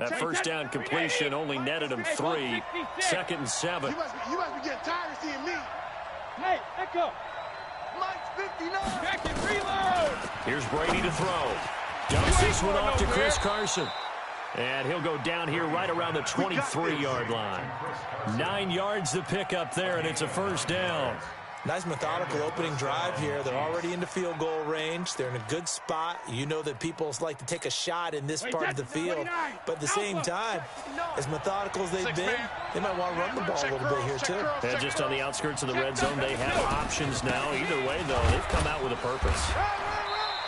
That first down completion only netted him 3. 2nd and 7. You must be getting tired of seeing me. Hey, let go. Mike's 59. Back and reload. Here's Brady to throw. Dumps this one off to Chris Carson. And he'll go down here right around the 23-yard line. 9 yards to pick up there, and it's a first down. Nice methodical opening drive here. They're already into field goal range. They're in a good spot. You know that people like to take a shot in this part of the field. But at the same time, as methodical as they've been, they might want to run the ball a little bit here too. And just on the outskirts of the red zone, they have options now. Either way, though, they've come out with a purpose.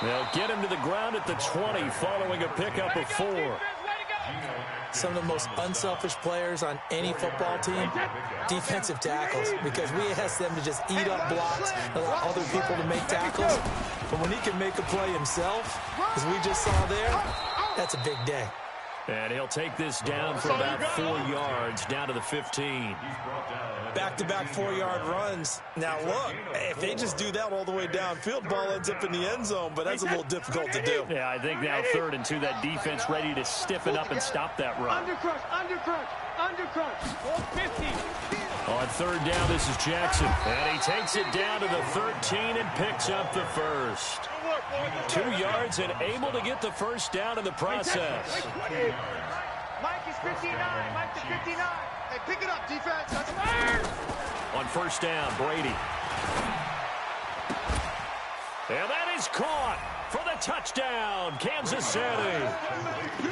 They'll get him to the ground at the 20 following a pickup of 4. Some of the most unselfish players on any football team, defensive tackles, because we ask them to just eat up blocks, allow other people to make tackles. But when he can make a play himself, as we just saw there, that's a big day. And he'll take this down for about 4 yards, down to the 15. Back-to-back 4-yard runs. Now, look, if they just do that all the way downfield, ball ends up in the end zone, but that's a little difficult to do. Yeah, I think now 3rd and 2, that defense ready to stiffen up and stop that run. Undercrush, undercrush, undercrush. 50. On 3rd down, this is Jackson. And he takes it down to the 13 and picks up the first. 2 yards and able to get the first down in the process. Mike is 59. Mike is 59. Hey, pick it up, defense. On 1st down, Brady. And that is caught for the touchdown, Kansas City.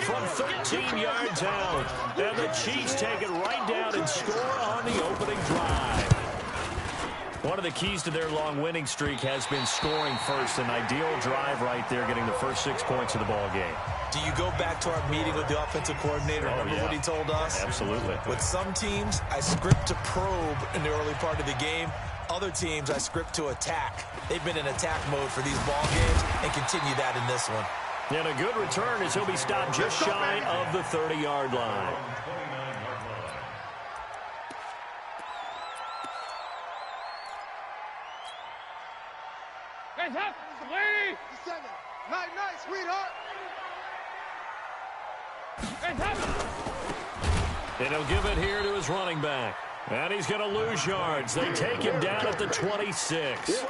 From 13 yards out. And the Chiefs take it right down and score on the opening drive. One of the keys to their long winning streak has been scoring first. An ideal drive right there, getting the first 6 points of the ball game. Do you go back to our meeting with the offensive coordinator? Remember what he told us? Absolutely. With some teams, I script to probe in the early part of the game. Other teams, I script to attack. They've been in attack mode for these ball games and continue that in this one. And a good return as he'll be stopped just shy of the 30-yard line. Hands up, lady. Night, sweetheart. Hands up. And he'll give it here to his running back. And he's going to lose yards. They take him down at the 26.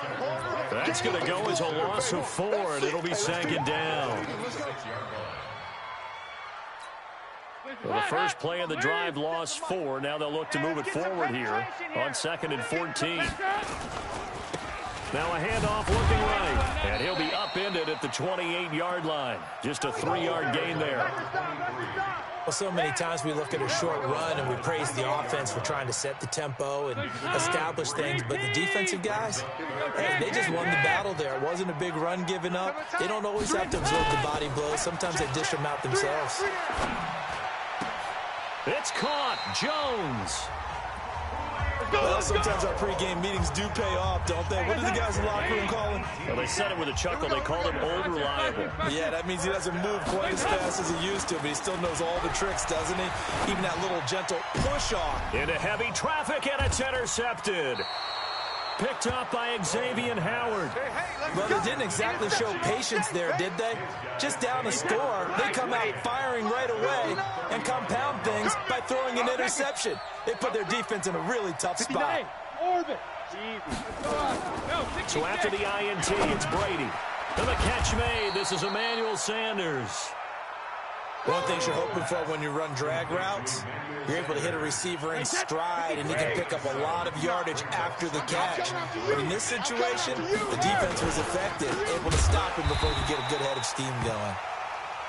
That's going to go as a loss of 4, and it'll be 2nd down. Well, the first play of the drive lost 4. Now they'll look to move it forward here on 2nd and 14. Now a handoff looking right. And he'll be upended at the 28-yard line. Just a 3-yard gain there. Well, so many times we look at a short run and we praise the offense for trying to set the tempo and establish things. But the defensive guys, hey, they just won the battle there. It wasn't a big run given up. They don't always have to absorb the body blows. Sometimes they dish them out themselves. It's caught. Jones. Well, sometimes our pregame meetings do pay off, don't they? What do the guys in the locker room call him? Well, they said it with a chuckle. They called him Old Reliable. Yeah, that means he doesn't move quite as fast as he used to, but he still knows all the tricks, doesn't he? Even that little gentle push-off. Into heavy traffic, and it's intercepted. Picked up by Xavier Howard. Well, they didn't exactly show patience there, did they? Just down a score, they come out firing right away and compound things by throwing an interception. They put their defense in a really tough spot. So after the INT, it's Brady. And the catch made. This is Emmanuel Sanders. One thing you're hoping for when you run drag routes, you're able to hit a receiver in stride, and he can pick up a lot of yardage after the catch. But in this situation, the defense was effective, able to stop him before he could get a good head of steam going.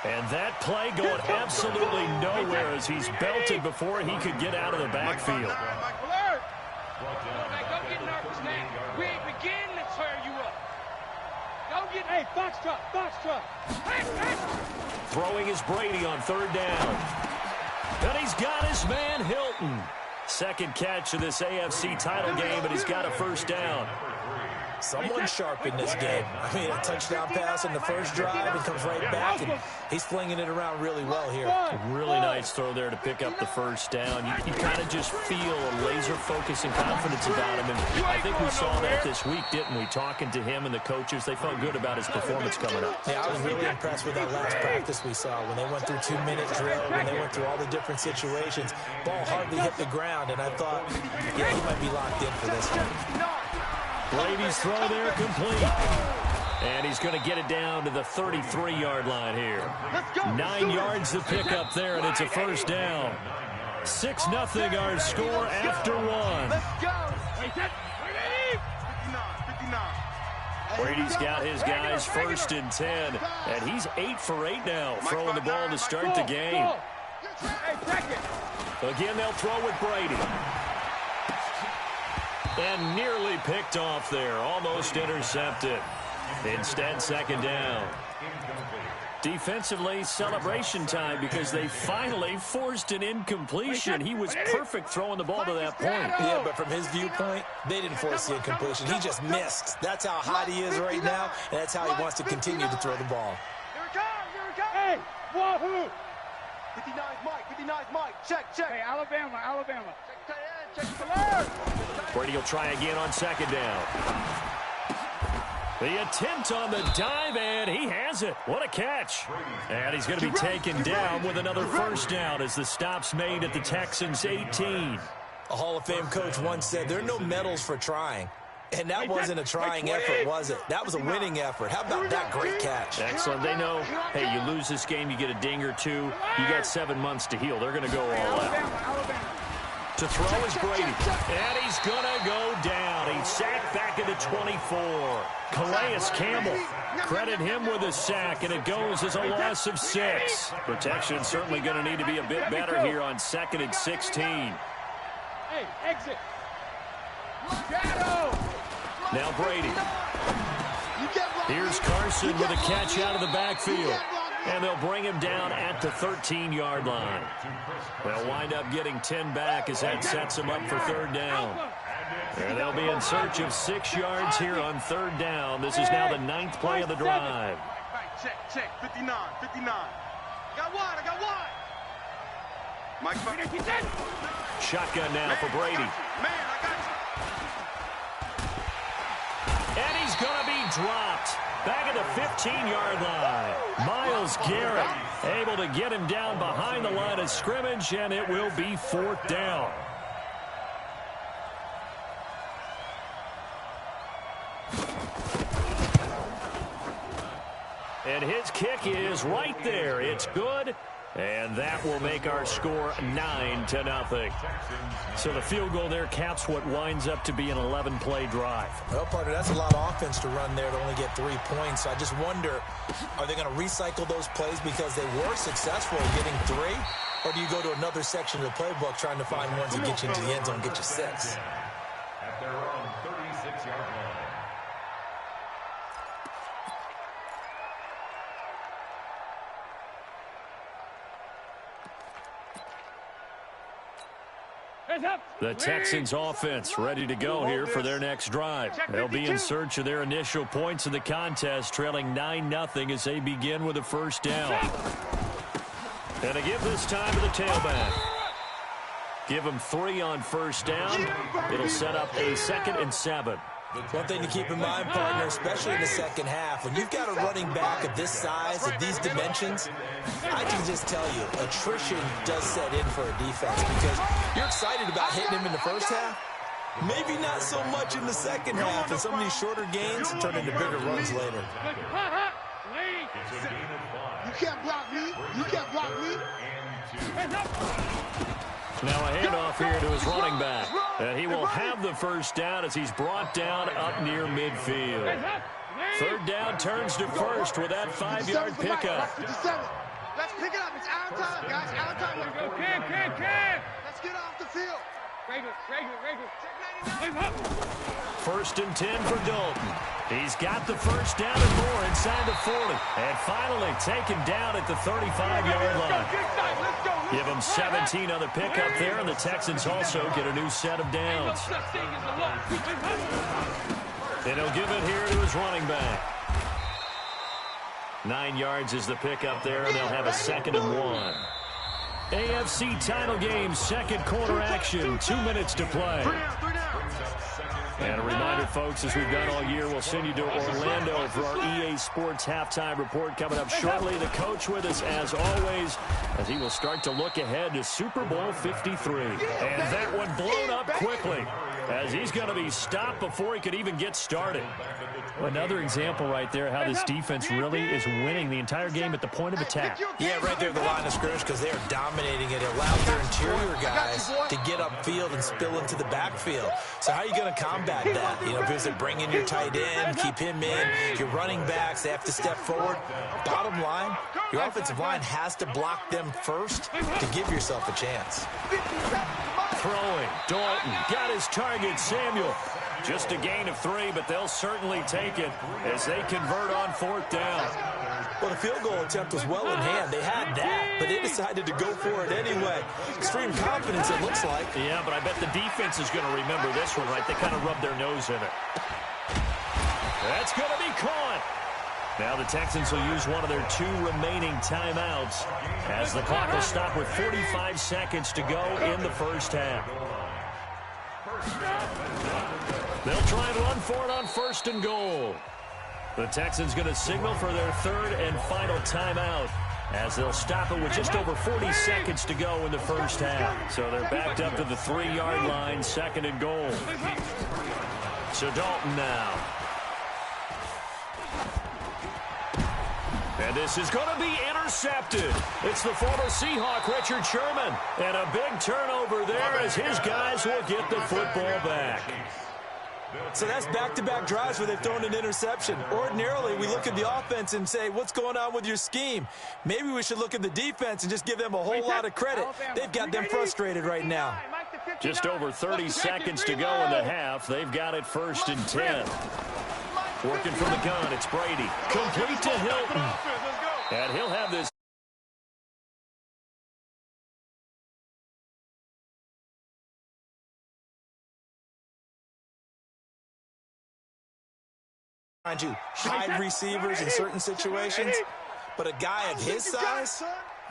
And that play going absolutely nowhere as he's belted before he could get out of the backfield. Alert! Don't get nervous now. We ain't beginning to tear you up. Don't get... Hey, box truck. Hey! Throwing is Brady on 3rd down. And he's got his man Hilton. Second catch of this AFC title game, and he's got a first down. Someone's sharp in this game. I mean, a touchdown pass on the first drive and comes right back, and he's flinging it around really well here. Really nice throw there to pick up the first down. You kind of just feel a laser focus and confidence about him, and I think we saw that this week, didn't we? Talking to him and the coaches, they felt good about his performance coming up. Yeah, I was really impressed with that last practice we saw when they went through 2-minute drill, when they went through all the different situations. Ball hardly hit the ground, and I thought, yeah, he might be locked in for this one. Brady's throw there complete. And he's going to get it down to the 33-yard line here. 9 yards to pick up there, and it's a first down. 6-0 our score after one. Brady's got his guys 1st and 10, and he's 8 for 8 now, throwing the ball to start the game. Again, they'll throw with Brady. And nearly picked off there, almost intercepted. Instead, 2nd down. Defensively, celebration time because they finally forced an incompletion. He was perfect throwing the ball to that point. Yeah, but from his viewpoint, they didn't force the incompletion. He just missed. That's how hot he is right now, and that's how he wants to continue to throw the ball. Here it comes, here it comes. Hey, wahoo! 59's Mike, 59's Mike. Check. Hey, Alabama. Check the alert. Brady will try again on 2nd down. The attempt on the dive, and he has it. What a catch. And he's going to be taken down with another first down as the stop's made at the Texans' 18. A Hall of Fame coach once said, there are no medals for trying. And that wasn't a trying effort, was it? That was a winning effort. How about that great catch? Excellent. They know, hey, you lose this game, you get a ding or two. You got 7 months to heal. They're going to go all out. To throw is Brady, and he's going to go down. He's sacked back into 24. Calais Campbell, credit him with a sack, and it goes as a loss of 6. Protection certainly going to need to be a bit better here on 2nd and 16. Hey, exit. Shadow. Now Brady. Here's Carson with a catch out of the backfield. And they'll bring him down at the 13-yard line. They'll wind up getting 10 back as that sets them up for 3rd down. And they'll be in search of 6 yards here on 3rd down. This is now the 9th play of the drive. Check. 59. I got wide. Mike, Shotgun now for Brady. Man, I got you. And he's going to be dropped. Back at the 15-yard line. Myles Garrett able to get him down behind the line of scrimmage, and it will be 4th down. And his kick is right there. It's good. And that will make our score 9-0. So the field goal there caps what winds up to be an 11-play drive. Well, partner, that's a lot of offense to run there to only get 3 points. So I just wonder, are they going to recycle those plays because they were successful in getting 3? Or do you go to another section of the playbook trying to find ones that get you into the end zone and get you 6? At their own 36-yard line. The Texans offense ready to go here for their next drive. They'll be in search of their initial points in the contest, trailing 9-0 as they begin with a first down. And a give this time to the tailback. Give him 3 on first down. It'll set up a 2nd and 7. One thing to keep in mind, partner, especially in the second half, when you've got a running back of this size, of these dimensions, I can just tell you, attrition does set in for a defense because you're excited about hitting him in the first half. Maybe not so much in the second half, and some of these shorter gains turn into bigger runs later. You can't block me. Now a handoff here to his running back. And he will have the first down as he's brought down up near midfield. 3rd down turns to 1st with that 5-yard pickup. Let's pick it up. It's out of time, guys. Out of time. Let's get off the field. Regular. 1st and 10 for Dalton. He's got the first down and more inside the 40. And finally taken down at the 35-yard line. Give him 17 on the pickup there, and the Texans also get a new set of downs. And he'll give it here to his running back. 9 yards is the pickup there, and they'll have a 2nd and 1. AFC title game, second quarter action, 2 minutes to play. And a reminder, folks, as we've done all year, we'll send you to Orlando for our EA Sports halftime report coming up shortly. The coach with us, as always, as he will start to look ahead to Super Bowl 53. And that one blown up quickly, as he's going to be stopped before he could even get started. Another example right there how this defense really is winning the entire game at the point of attack. Yeah, right there at the line of scrimmage, because they are dominating it. It allows their interior guys to get upfield and spill into the backfield. So how are you going to combat that? You know, because they bring in your tight end, keep him in, your running backs, they have to step forward. Bottom line, your offensive line has to block them first to give yourself a chance. Throwing, Dalton got his target, Samuel. Just a gain of 3, but they'll certainly take it as they convert on 4th down. Well, the field goal attempt was well in hand. They had that, but they decided to go for it anyway. Extreme confidence, it looks like. Yeah, but I bet the defense is going to remember this one, right? They kind of rubbed their nose in it. That's going to be caught. Now the Texans will use one of their 2 remaining timeouts as the clock will stop with 45 seconds to go in the first half. They'll try and run for it on 1st and goal. The Texans going to signal for their 3rd and final timeout as they'll stop it with just over 40 seconds to go in the first half. So they're backed up to the 3-yard line, 2nd and goal. So Dalton now. And this is going to be intercepted. It's the former Seahawk, Richard Sherman. And a big turnover there as his guys will get the football back. So that's back-to-back drives where they've thrown an interception. Ordinarily, we look at the offense and say, what's going on with your scheme? Maybe we should look at the defense and just give them a whole lot of credit. They've got them frustrated right now. Just over 30 seconds to go in the half. They've got it 1st and 10. Working from the gun, it's Brady. Complete to Hilton. And he'll have this. Trying to hide receivers in certain situations, but a guy of his size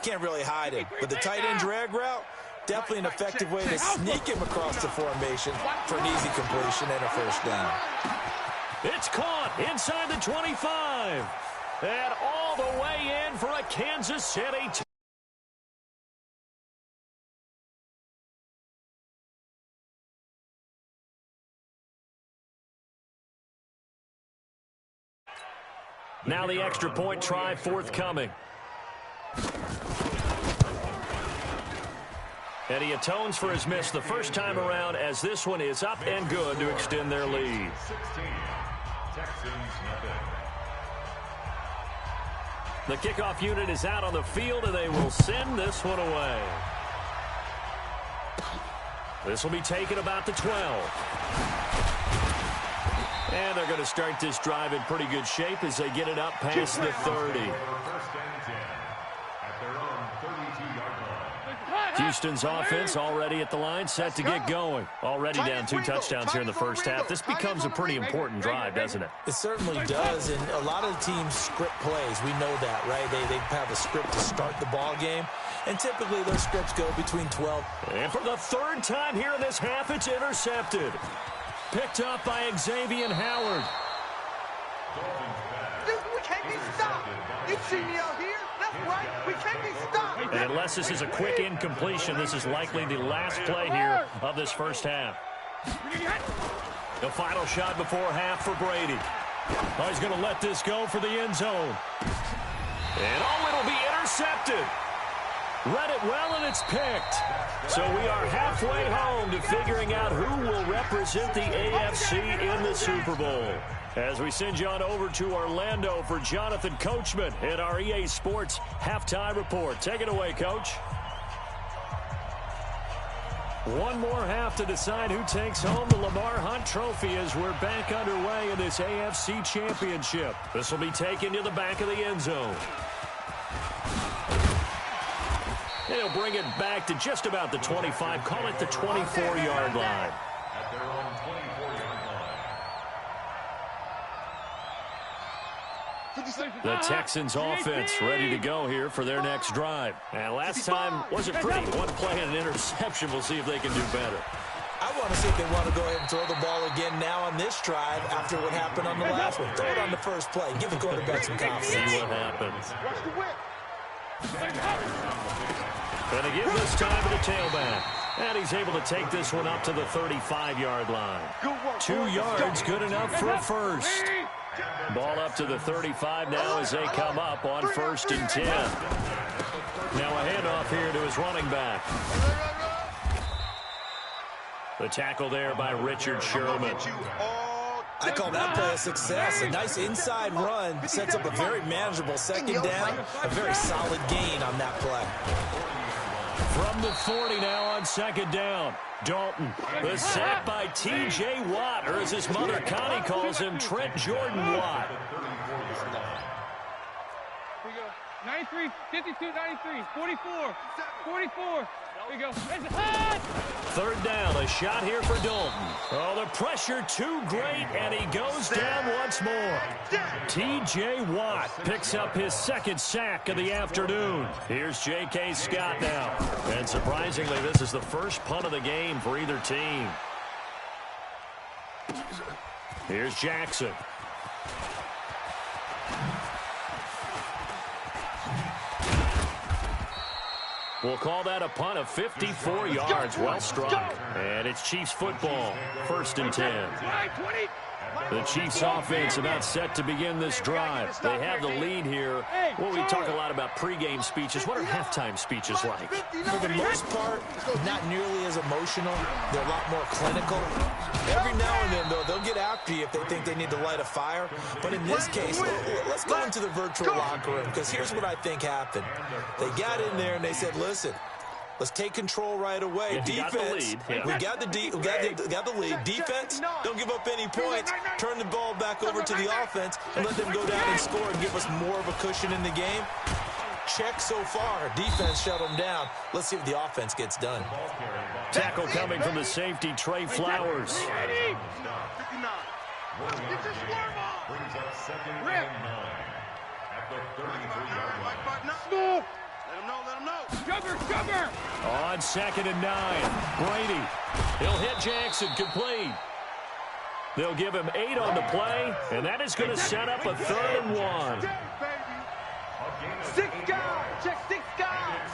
can't really hide him. But the tight end drag route, definitely an effective way to sneak him across the formation for an easy completion and a 1st down. It's caught inside the 25. And all the way in for a Kansas City. Now the extra point try forthcoming. And he atones for his miss the first time around as this one is up and good to extend their lead. The kickoff unit is out on the field, and they will send this one away. This will be taken about the 12. And they're going to start this drive in pretty good shape as they get it up past the 30. Houston's offense already at the line, set to get going. Already down 2 touchdowns here in the first half. This becomes a pretty important drive, doesn't it? It certainly does, and a lot of the teams script plays. We know that, right? They have a script to start the ball game, and typically those scripts go between 12. And for the 3rd time here in this half, it's intercepted. Picked up by Xavier Howard. We can't be stopped. You see me out here? That's right. We can't be stopped. And unless this is a quick incompletion, this is likely the last play here of this first half. The final shot before half for Brady. Oh, he's going to let this go for the end zone. And oh, it'll be intercepted. Read it well, and it's picked. So we are halfway home to figuring out who will represent the AFC in the Super Bowl. As we send you on over to Orlando for Jonathan Coachman in our EA Sports halftime report. Take it away, Coach. One more half to decide who takes home the Lamar Hunt Trophy as we're back underway in this AFC Championship. This will be taken to the back of the end zone. And he'll bring it back to just about the 25, call it the 24-yard line. At their own 24-yard line. The Texans offense ready to go here for their next drive. And last time wasn't pretty. One play and an interception. We'll see if they can do better. I want to see if they want to go ahead and throw the ball again now on this drive after what happened on the last one. Throw it on the first play. Give the quarterback some confidence. See what happens. Watch the whip. And again this time to the tailback. And he's able to take this one up to the 35-yard line. 2 yards, good enough for a first. Ball up to the 35 now as they come up on 1st and 10. Now a handoff here to his running back. The tackle there by Richard Sherman. I call that play a success. A nice inside run sets up a very manageable second down. A very solid gain on that play. From the 40 now on 2nd down. Dalton, the sack by T.J. Watt, or as his mother Connie calls him, Trent Jordan Watt. Here we go. 93, 52, 93, 44, 44. Here we go. There's a hit! 3rd down, a shot here for Dalton. Oh, the pressure too great, and he goes down once more. T.J. Watt picks up his 2nd sack of the afternoon. Here's J.K. Scott now. And surprisingly, this is the first punt of the game for either team. Here's Jackson. We'll call that a punt of 54 yards. Well struck. And it's Chiefs football. 1st and 10. The Chiefs offense about set to begin this drive. They have the lead here. Well, we talk a lot about pregame speeches. What are halftime speeches like? For the most part, not nearly as emotional. They're a lot more clinical. Every now and then, though, they'll get after you if they think they need to light a fire. But in this case, let's go into the virtual locker room, because here's what I think happened. They got in there and they said, listen, let's take control right away. Defense, we got the lead. Defense, don't give up any points. Turn the ball back over to the offense and let them go down and score and give us more of a cushion in the game. Check so far. Defense shut them down. Let's see if the offense gets done. Tackle coming from the safety, Trey Flowers. Brings up 2nd and 9 at the 33-yard line. Let him know. Sugar! On 2nd and 9, Brady. He'll hit Jackson, complete. They'll give him 8 on the play, and that is going to set up a 3rd and 1. 6 guys. Check 6 guys.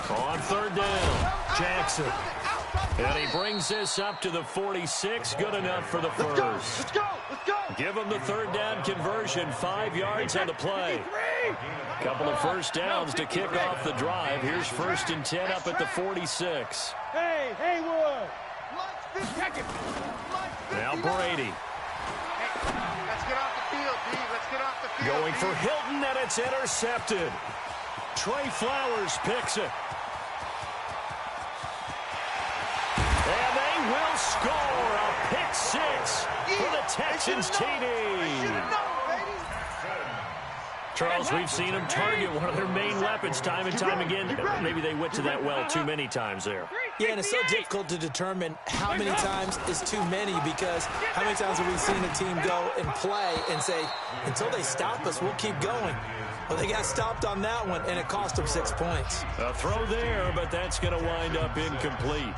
On 3rd down, Jackson. And he brings this up to the 46. Good enough for the first. Let's go. Give him the 3rd down conversion. 5 yards on the play. Couple of first downs to kick off the drive. Here's 1st and 10 up at the 46. Hey, Haywood. Now Brady. Let's get off the field, D. Let's get off the field. Going for Hilton, and it's intercepted. Trey Flowers picks it. And they will score a pick 6 for the Texans TD. Charles, we've seen them target one of their main weapons time and time again. Maybe they went to that well too many times there. Yeah, and it's so difficult to determine how many times is too many, because how many times have we seen a team go and play and say, until they stop us, we'll keep going. Well, they got stopped on that one, and it cost them 6 points. A throw there, but that's going to wind up incomplete.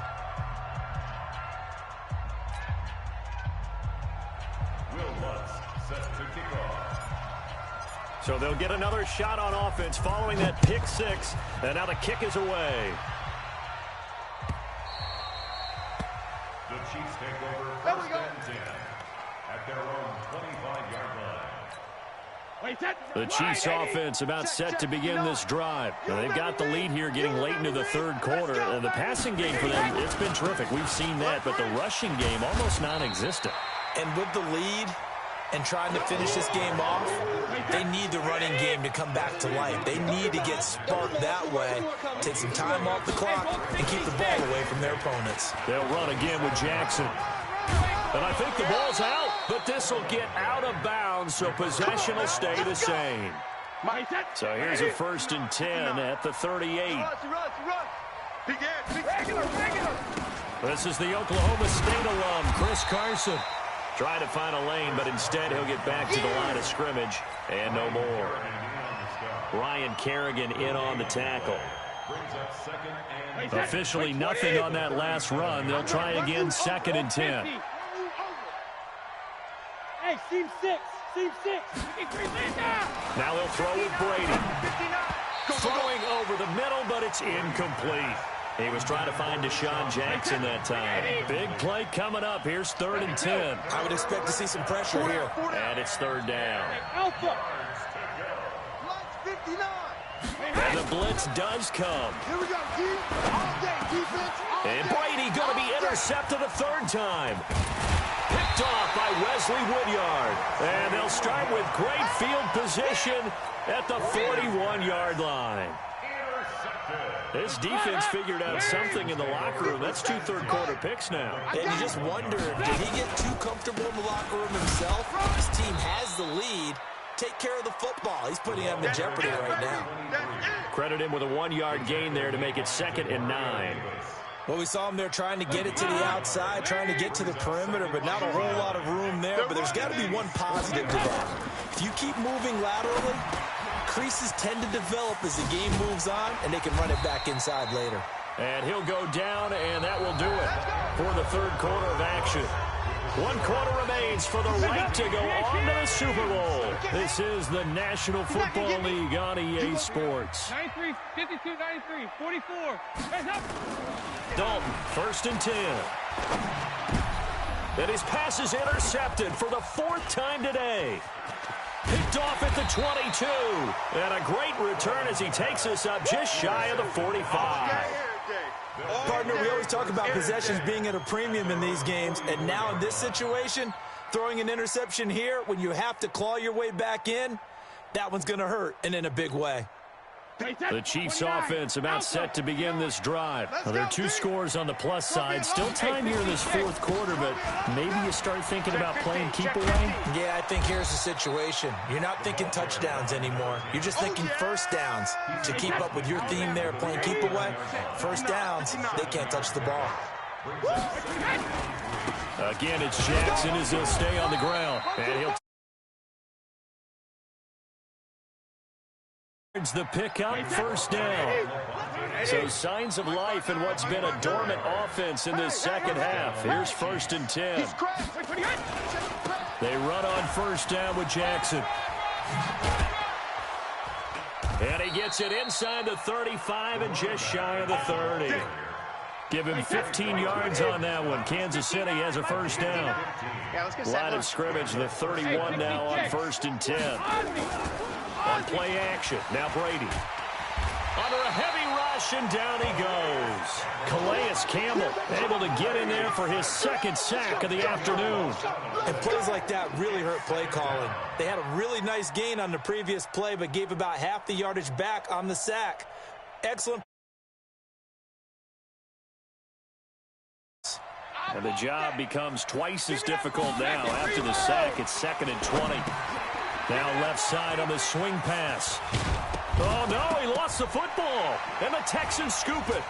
So they'll get another shot on offense following that pick 6, and now the kick is away. The Chiefs take over 1st and 10 at their own 25-yard line. The Chiefs offense about set to begin this drive. Now, they've got the lead here getting late into the 3rd quarter. The passing game for them, it's been terrific. We've seen that, but the rushing game almost non-existent. And with the lead and trying to finish this game off, they need the running game to come back to life. They need to get sparked that way, take some time off the clock, and keep the ball away from their opponents. They'll run again with Jackson. And I think the ball's out, but this will get out of bounds, so possession will stay the same. So here's a 1st and 10 at the 38. This is the Oklahoma State alum, Chris Carson. Trying to find a lane, but instead he'll get back to the line of scrimmage, and no more. Ryan Kerrigan in on the tackle. Officially nothing on that last run. They'll try again, 2nd and 10. Hey, seam 6. Now they'll throw with Brady. Throwing over the middle, but it's incomplete. He was trying to find Deshaun Jackson that time. Big play coming up. Here's 3rd and 10. I would expect to see some pressure here. And it's 3rd down. Alpha. And the blitz does come. Here we go, all day defense. And Brady going to be intercepted a 3rd time. Picked off by Wesley Woodyard. And they'll start with great field position at the 41-yard line. This defense figured out something in the locker room. That's 2 third-quarter picks now. And you just wonder, did he get too comfortable in the locker room himself? His team has the lead. Take care of the football. He's putting him in jeopardy right now. Credit him with a 1-yard gain there to make it 2nd and 9. Well, we saw him there trying to get it to the outside, trying to get to the perimeter, but not a whole lot of room there. But there's got to be one positive to that. If you keep moving laterally, creases tend to develop as the game moves on, and they can run it back inside later. And he'll go down, and that will do it for the 3rd quarter of action. 1 quarter remains for the right to go on to the Super Bowl. This is the National Football League on EA Sports. 93, 52, 93, 44. Hands up. Dalton, 1st and 10. And his pass is intercepted for the 4th time today. Picked off at the 22. And a great return as he takes us up just shy of the 45. Partner, we always talk about possessions being at a premium in these games, and now in this situation, throwing an interception here when you have to claw your way back in, that one's going to hurt, and in a big way. The Chiefs offense about set to begin this drive. Now, there are 2 scores on the plus side. Still time here in this 4th quarter, but maybe you start thinking about playing keep away? Yeah, I think here's the situation. You're not thinking touchdowns anymore. You're just thinking first downs. To keep up with your theme there, playing keep away, first downs, they can't touch the ball. Again, it's Jackson as he'll stay on the ground. And he'll the pickup, 1st down. So signs of life in what's been a dormant offense in this 2nd half. Here's 1st and 10. They run on 1st down with Jackson. And he gets it inside the 35 and just shy of the 30. Give him 15 yards on that one. Kansas City has a 1st down. Line of scrimmage, the 31 now on 1st and 10. On play action, now Brady. Under a heavy rush, and down he goes. Calais Campbell able to get in there for his 2nd sack of the afternoon. And plays like that really hurt play calling. They had a really nice gain on the previous play, but gave about half the yardage back on the sack. Excellent. And the job becomes twice as difficult now. After the sack, it's 2nd and 20. Now left side on the swing pass. Oh, no, he lost the football. And the Texans scoop it.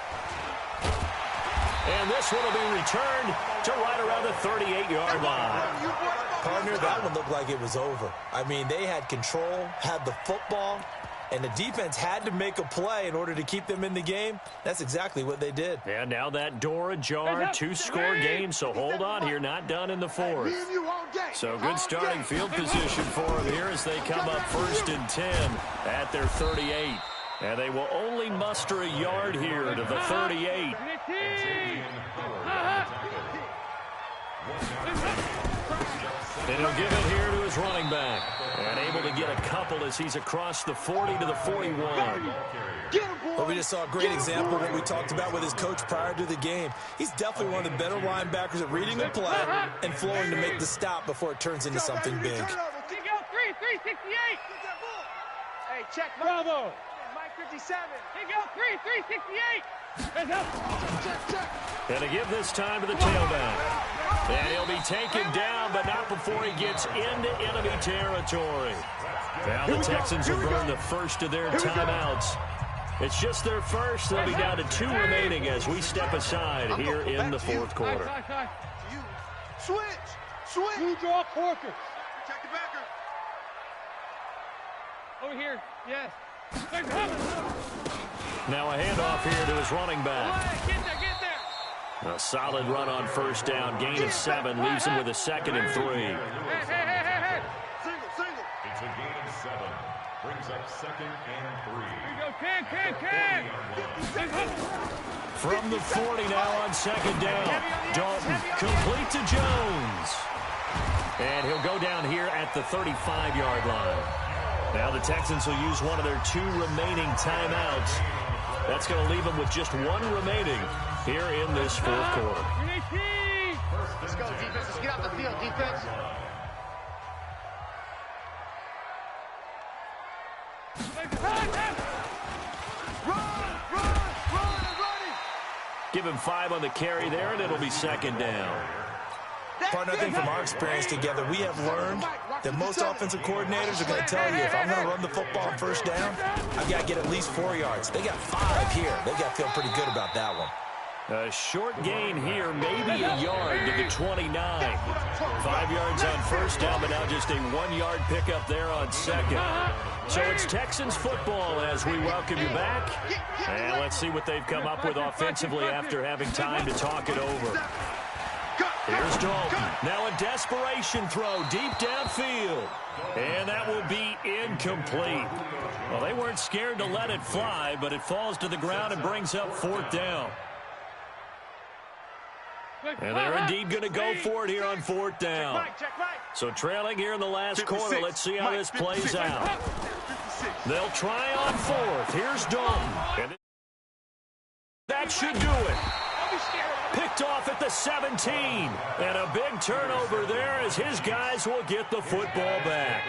And this one will be returned to right around the 38-yard line. Partner, that one looked like it was over. I mean, they had control, had the football, and the defense had to make a play in order to keep them in the game. That's exactly what they did. And now that door ajar, 2-score game, so hold on here, not done in the 4th. So good starting field position for them here as they come up 1st and 10 at their 38. And they will only muster a yard here to the 38. And he'll give it here to his running back. And able to get a couple as he's across the 40 to the 41. Well, we just saw a great example of what we talked about with his coach prior to the game. He's definitely one of the better linebackers at reading the play and flowing to make the stop before it turns into something big. 368. Hey, check. Bravo. Mike 57. Here go, 368. Hands up. Check. And to give this time to the tailback. And he'll be taken down, but not before he gets into enemy territory. Now the Texans will burn the first of their timeouts. It's just their first. They'll be down to 2 remaining as we step aside here in the 4th quarter. Switch. Swing. You draw Corker. Check the backer. Over here. Yes. Now a handoff here to his running back. Get there. A solid run on first down. Gain of 7 leaves him with a 2nd and 3. Hey. Single. It's a gain of 7. Brings up 2nd and 3. Here you go, Ken. From the 40 now on 2nd down. Dalton complete to Jones. And he'll go down here at the 35-yard line. Now the Texans will use one of their 2 remaining timeouts. That's going to leave them with just 1 remaining here in this 4th quarter. Let's go, defense. Let's get out the field, defense. Run. Give him 5 on the carry there, and it'll be 2nd down. Partner, I think from our experience together, we have learned that most offensive coordinators are going to tell you, if I'm going to run the football on first down, I've got to get at least 4 yards. They got 5 here. They got to feel pretty good about that one. A short gain here, maybe a yard to the 29. 5 yards on first down, but now just a 1-yard pickup there on 2nd. So it's Texans football as we welcome you back. And let's see what they've come up with offensively after having time to talk it over. Here's Dalton. Now a desperation throw deep downfield. And that will be incomplete. Well, they weren't scared to let it fly, but it falls to the ground and brings up 4th down. And they're indeed going to go for it here on 4th down. So trailing here in the last quarter. Let's see how this plays out. They'll try on 4th. Here's Dalton. And that should do it. Picked off at the 17. And a big turnover there as his guys will get the football back.